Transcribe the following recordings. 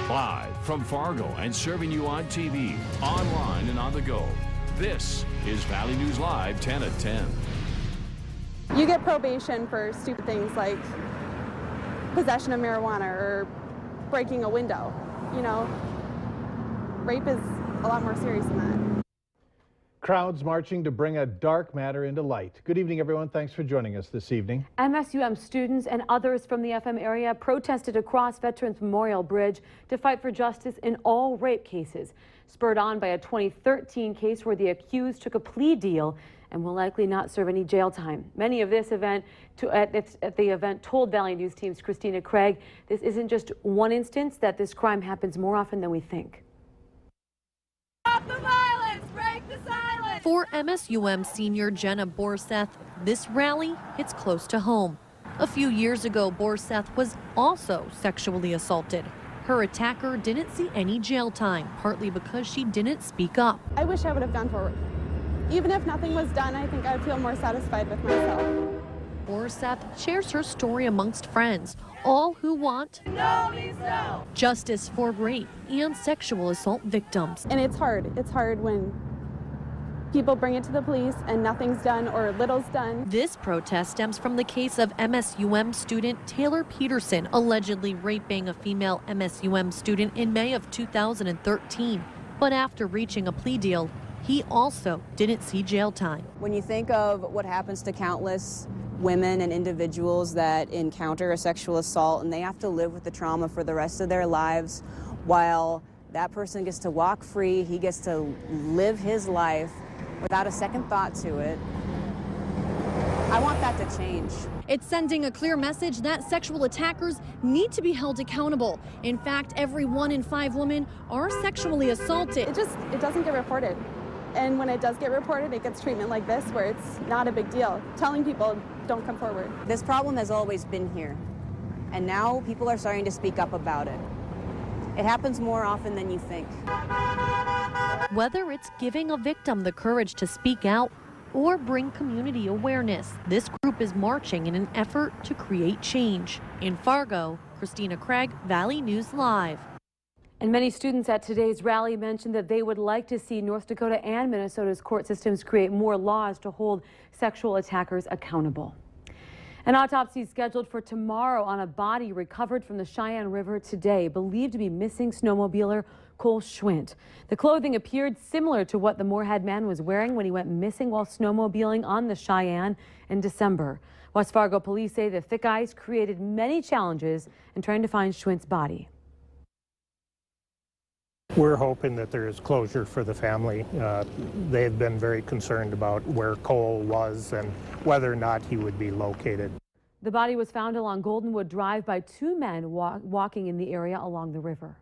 Live from Fargo and serving you on TV, online, and on the go. This is Valley News Live 10 at 10. You get probation for stupid things like possession of marijuana or breaking a window. You know, rape is a lot more serious than that. Crowds marching to bring a dark matter into light. Good evening, everyone. Thanks for joining us this evening. MSUM students and others from the FM area protested across Veterans Memorial Bridge to fight for justice in all rape cases, spurred on by a 2013 case where the accused took a plea deal and will likely not serve any jail time. Many of this event at the event told Valley News Team's Christina Craig this isn't just one instance, that this crime happens more often than we think. Stop the violence! Break the silence! For MSUM senior Jenna Borseth, this rally hits close to home. A few years ago, Borseth was also sexually assaulted. Her attacker didn't see any jail time, partly because she didn't speak up. I wish I would have gone forward. Even if nothing was done, I think I'd feel more satisfied with myself. Borseth shares her story amongst friends, all who want justice for rape and sexual assault victims. And it's hard. It's hard when people bring it to the police and nothing's done or little's done. This protest stems from the case of MSUM student Taylor Peterson allegedly raping a female MSUM student in May of 2013. But after reaching a plea deal, he also didn't see jail time. When you think of what happens to countless women and individuals that encounter a sexual assault and they have to live with the trauma for the rest of their lives, while that person gets to walk free, he gets to live his life without a second thought to it, I want that to change. It's sending a clear message that sexual attackers need to be held accountable. In fact, every 1 in 5 women are sexually assaulted. It doesn't get reported. And when it does get reported, it gets treatment like this, where it's not a big deal. Telling people, don't come forward. This problem has always been here, and now people are starting to speak up about it. It happens more often than you think. Whether it's giving a victim the courage to speak out or bring community awareness, this group is marching in an effort to create change. In Fargo, Christina Craig, Valley News Live. And many students at today's rally mentioned that they would like to see North Dakota and Minnesota's court systems create more laws to hold sexual attackers accountable. An autopsy is scheduled for tomorrow on a body recovered from the Cheyenne River today, believed to be missing snowmobiler Cole Schwint. The clothing appeared similar to what the Moorhead man was wearing when he went missing while snowmobiling on the Cheyenne in December. West Fargo police say the thick ice created many challenges in trying to find Schwint's body. We're hoping that there is closure for the family. They've been very concerned about where Cole was and whether or not he would be located. The body was found along Goldenwood Drive by 2 men walking in the area along the river.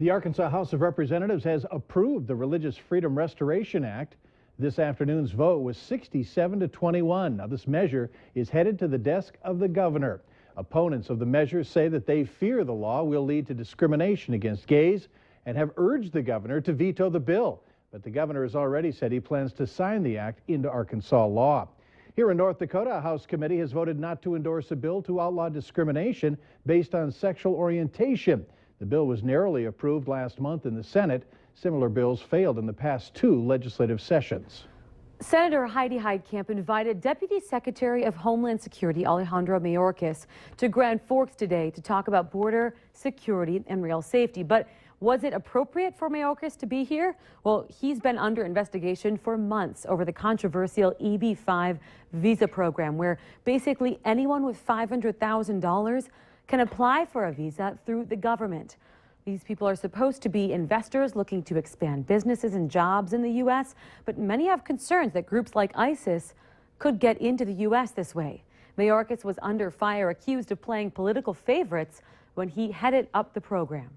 The Arkansas House of Representatives has approved the Religious Freedom Restoration Act. This afternoon's vote was 67 to 21. Now, this measure is headed to the desk of the governor. Opponents of the measure say that they fear the law will lead to discrimination against gays and have urged the governor to veto the bill. But the governor has already said he plans to sign the act into Arkansas law. Here in North Dakota, a House committee has voted not to endorse a bill to outlaw discrimination based on sexual orientation. The bill was narrowly approved last month in the Senate. Similar bills failed in the past 2 legislative sessions. Senator Heidi Heitkamp invited Deputy Secretary of Homeland Security Alejandro Mayorkas to Grand Forks today to talk about border security and rail safety. But was it appropriate for Mayorkas to be here? Well, he's been under investigation for months over the controversial EB-5 visa program, where basically anyone with $500,000 can apply for a visa through the government. These people are supposed to be investors looking to expand businesses and jobs in the U.S., but many have concerns that groups like ISIS could get into the U.S. this way. Mayorkas was under fire, accused of playing political favorites when he headed up the program.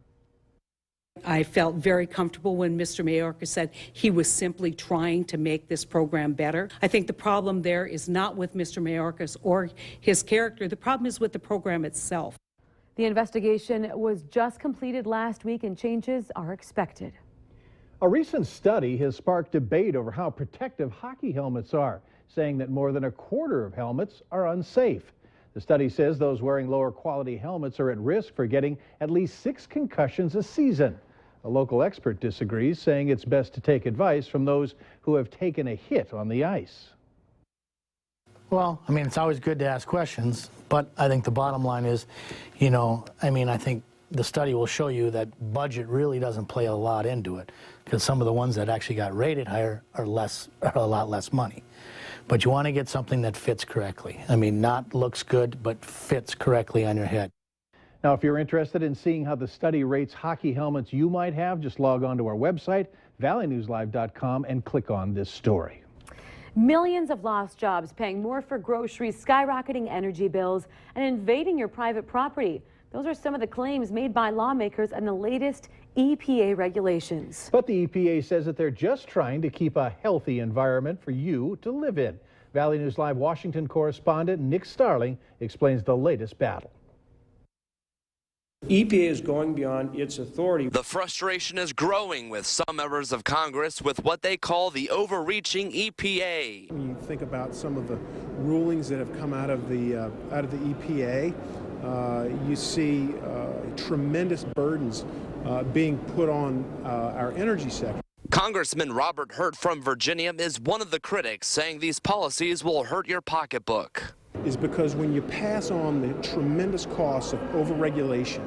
I felt very comfortable when Mr. Mayorkas said he was simply trying to make this program better. I think the problem there is not with Mr. Mayorkas or his character. The problem is with the program itself. The investigation was just completed last week and changes are expected. A recent study has sparked debate over how protective hockey helmets are, saying that more than a quarter of helmets are unsafe. The study says those wearing lower quality helmets are at risk for getting at least 6 concussions a season. A local expert disagrees, saying it's best to take advice from those who have taken a hit on the ice. Well, I mean, it's always good to ask questions, but I think the bottom line is, I think the study will show you that budget really doesn't play a lot into it, because some of the ones that actually got rated higher are a lot less money. But you want to get something that fits correctly. I mean, not looks good, but fits correctly on your head. Now, if you're interested in seeing how the study rates hockey helmets you might have, just log on to our website, valleynewslive.com, and click on this story. Millions of lost jobs, paying more for groceries, skyrocketing energy bills, and invading your private property. Those are some of the claims made by lawmakers in the latest EPA regulations. But the EPA says that they're just trying to keep a healthy environment for you to live in. Valley News Live Washington correspondent Nick Starling explains the latest battle. EPA is going beyond its authority. The frustration is growing with some members of Congress with what they call the overreaching EPA. When you think about some of the rulings that have come out of the EPA, you see tremendous burdens being put on our energy sector. Congressman Robert Hurt from Virginia is one of the critics, saying these policies will hurt your pocketbook. Is because when you pass on the tremendous costs of overregulation,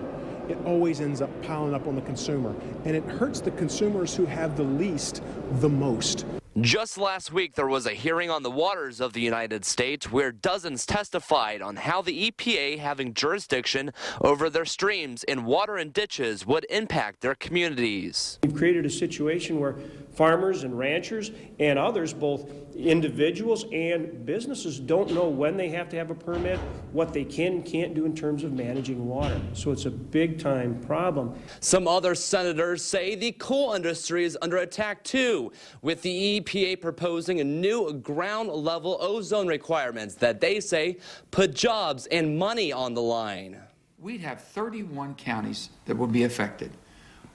it always ends up piling up on the consumer, and it hurts the consumers who have the least the most. Just last week, there was a hearing on the waters of the United States where dozens testified on how the EPA having jurisdiction over their streams and water and ditches would impact their communities. We've created a situation where farmers and ranchers and others, both individuals and businesses, don't know when they have to have a permit, what they can and can't do in terms of managing water. So it's a big-time problem. Some other senators say the coal industry is under attack too, with the EPA proposing a new ground-level ozone requirements that they say put jobs and money on the line. We'd have 31 counties that would be affected.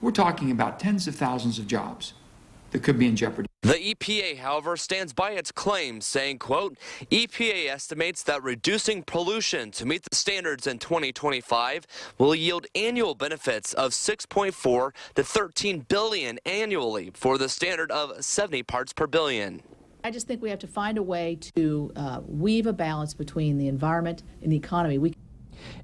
We're talking about tens of thousands of jobs that could be in jeopardy. The EPA, however, stands by its claims, saying, quote, EPA estimates that reducing pollution to meet the standards in 2025 will yield annual benefits of 6.4 to 13 billion annually for the standard of 70 parts per billion. I just think we have to find a way to weave a balance between the environment and the economy.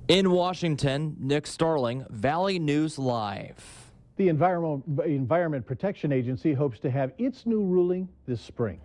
In Washington, Nick Starling, Valley News Live. The Environment Protection Agency hopes to have its new ruling this spring.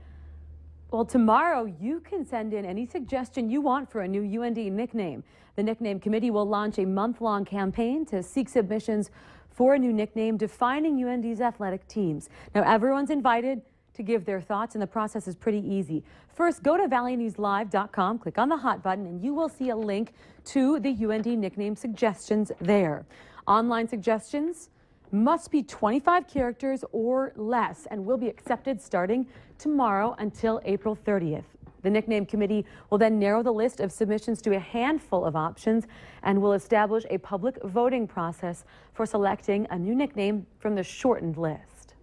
Well, tomorrow you can send in any suggestion you want for a new UND nickname. The Nickname Committee will launch a month-long campaign to seek submissions for a new nickname defining UND's athletic teams. Now, everyone's invited to give their thoughts, and the process is pretty easy. First, go to valleynewslive.com, click on the hot button, and you will see a link to the UND nickname suggestions there. Online suggestions must be 25 characters or less and will be accepted starting tomorrow until April 30th. The Nickname Committee will then narrow the list of submissions to a handful of options and will establish a public voting process for selecting a new nickname from the shortened list.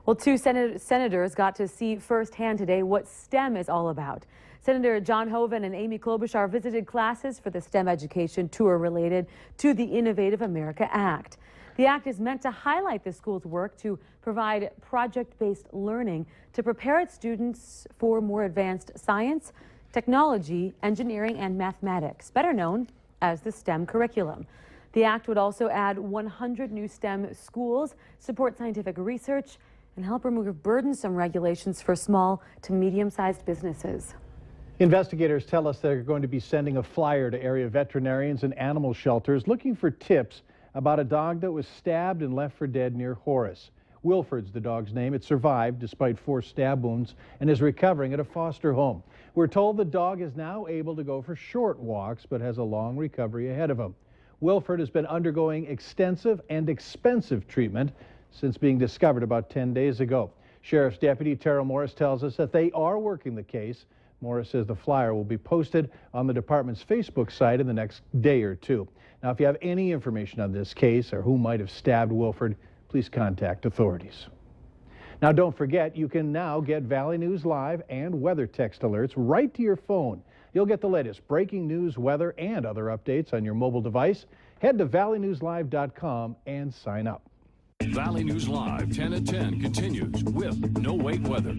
Well, two senators got to see firsthand today what STEM is all about. Senator John Hoeven and Amy Klobuchar visited classes for the STEM education tour related to the Innovative America Act. The act is meant to highlight the school's work to provide project-based learning to prepare its students for more advanced science, technology, engineering, and mathematics, better known as the STEM curriculum. The act would also add 100 new STEM schools, support scientific research, and help remove burdensome regulations for small to medium-sized businesses. Investigators tell us they're going to be sending a flyer to area veterinarians and animal shelters looking for tips about a dog that was stabbed and left for dead near Horace. Wilford's the dog's name. It survived despite 4 stab wounds and is recovering at a foster home. We're told the dog is now able to go for short walks but has a long recovery ahead of him. Wilford has been undergoing extensive and expensive treatment since being discovered about 10 days ago. Sheriff's Deputy Terrell Morris tells us that they are working the case. Morris says the flyer will be posted on the department's Facebook site in the next day or two. Now, if you have any information on this case or who might have stabbed Wilford, please contact authorities. Now, don't forget, you can now get Valley News Live and weather text alerts right to your phone. You'll get the latest breaking news, weather, and other updates on your mobile device. Head to valleynewslive.com and sign up. Valley News Live 10 at 10 continues with No Wait Weather.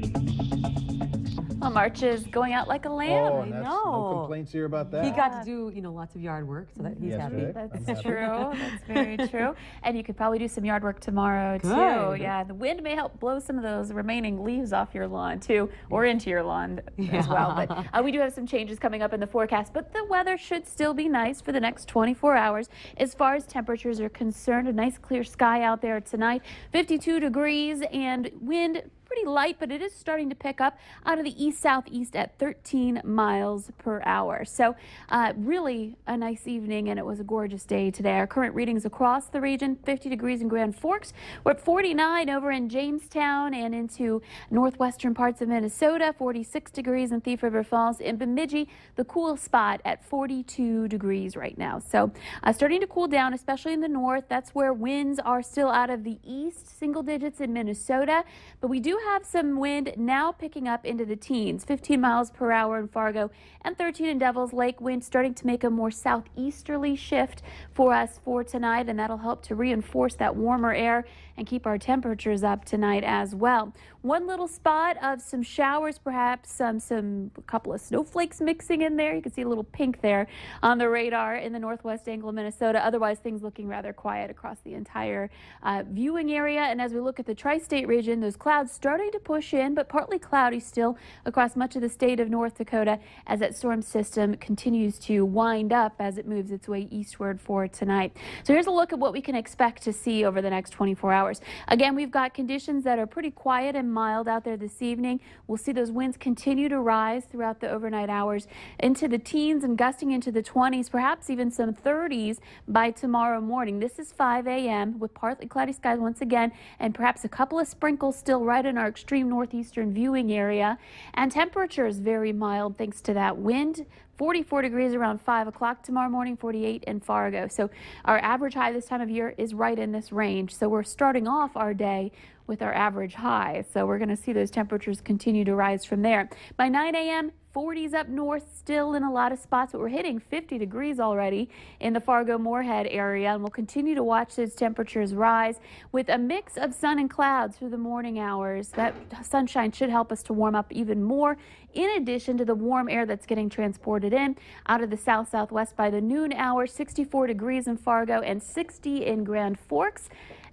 Well, March is going out like a lamb. Oh, and that's no complaints here about that. He got to do, lots of yard work, so that he's happy. Right. That's true. That's very true. And you could probably do some yard work tomorrow, too. Good. Yeah, the wind may help blow some of those remaining leaves off your lawn, too, or into your lawn as well. But we do have some changes coming up in the forecast, but the weather should still be nice for the next 24 hours. As far as temperatures are concerned, a nice clear sky out there tonight, 52 degrees, and wind pretty light, but it is starting to pick up out of the east-southeast at 13 miles per hour. So really a nice evening, and it was a gorgeous day today. Our current readings across the region, 50 degrees in Grand Forks. We're at 49 over in Jamestown and into northwestern parts of Minnesota, 46 degrees in Thief River Falls. In Bemidji, the cool spot at 42 degrees right now. So starting to cool down, especially in the north. That's where winds are still out of the east, single digits in Minnesota, but we do have some wind now picking up into the teens, 15 miles per hour in Fargo and 13 in Devil's Lake. Wind starting to make a more southeasterly shift for us for tonight, and that'll help to reinforce that warmer air and keep our temperatures up tonight as well. One little spot of some showers, perhaps a couple of snowflakes mixing in there. You can see a little pink there on the radar in the northwest angle of Minnesota. Otherwise, things looking rather quiet across the entire viewing area. And as we look at the tri-state region, those clouds starting to push in, but partly cloudy still across much of the state of North Dakota as that storm system continues to wind up as it moves its way eastward for tonight. So here's a look at what we can expect to see over the next 24 hours. Again, we've got conditions that are pretty quiet and mild out there this evening. We'll see those winds continue to rise throughout the overnight hours into the teens and gusting into the 20s, perhaps even some 30s by tomorrow morning. This is 5 a.m. with partly cloudy skies once again, and perhaps a couple of sprinkles still right in our extreme northeastern viewing area. And temperatures very mild thanks to that wind. 44 degrees around 5 o'clock tomorrow morning, 48 in Fargo. So our average high this time of year is right in this range. So we're starting off our day with our average high. So we're going to see those temperatures continue to rise from there. By 9 a.m., 40s up north still in a lot of spots, but we're hitting 50 degrees already in the Fargo-Moorhead area, and we'll continue to watch those temperatures rise with a mix of sun and clouds through the morning hours. That sunshine should help us to warm up even more, in addition to the warm air that's getting transported in out of the south-southwest by the noon hour. 64 degrees in Fargo and 60 in Grand Forks.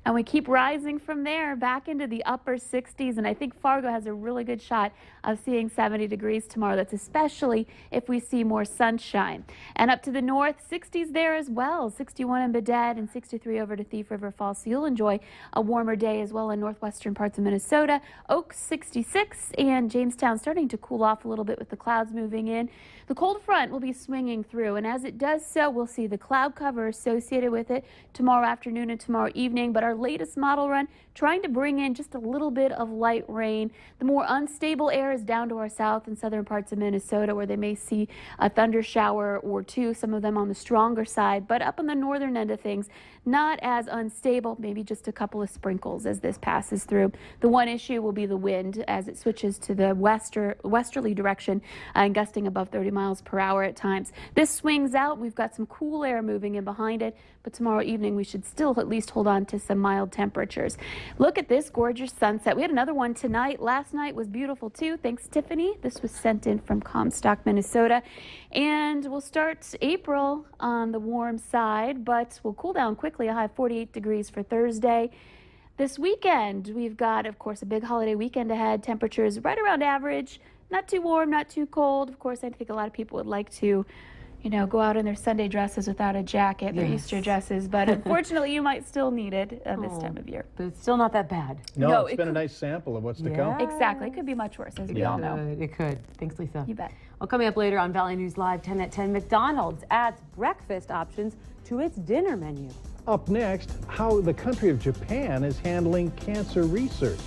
And we keep rising from there back into the upper 60s. And I think Fargo has a really good shot of seeing 70 degrees tomorrow. That's especially if we see more sunshine. And up to the north, 60s there as well. 61 in Bedad and 63 over to Thief River Falls. So you'll enjoy a warmer day as well in northwestern parts of Minnesota. Oaks 66 and Jamestown starting to cool off a little bit with the clouds moving in. The cold front will be swinging through, and as it does so, we'll see the cloud cover associated with it tomorrow afternoon and tomorrow evening. But our latest model run trying to bring in just a little bit of light rain. The more unstable air is down to our south and southern parts of Minnesota, where they may see a thunder shower or two, some of them on the stronger side. But up on the northern end of things, not as unstable, maybe just a couple of sprinkles as this passes through. The one issue will be the wind as it switches to the westerly direction and gusting above 30 miles per hour at times. This swings out. We've got some cool air moving in behind it, but tomorrow evening we should still at least hold on to some mild temperatures. Look at this gorgeous sunset. We had another one tonight. Last night was beautiful too. Thanks, Tiffany. This was sent in from Comstock, Minnesota. And we'll start April on the warm side, but we'll cool down quickly. A high of 48 degrees for Thursday. This weekend, we've got, of course, a big holiday weekend ahead. Temperatures right around average. Not too warm, not too cold. Of course, I think a lot of people would like to, go out in their Sunday dresses without a jacket, their Easter dresses. But unfortunately, you might still need it this time of year. But it's still not that bad. No, it's been a nice sample of what's to come. Exactly. It could be much worse, as we all know. It could. Thanks, Lisa. You bet. Well, coming up later on Valley News Live 10 at 10, McDonald's adds breakfast options to its dinner menu. Up next, how the country of Japan is handling cancer research.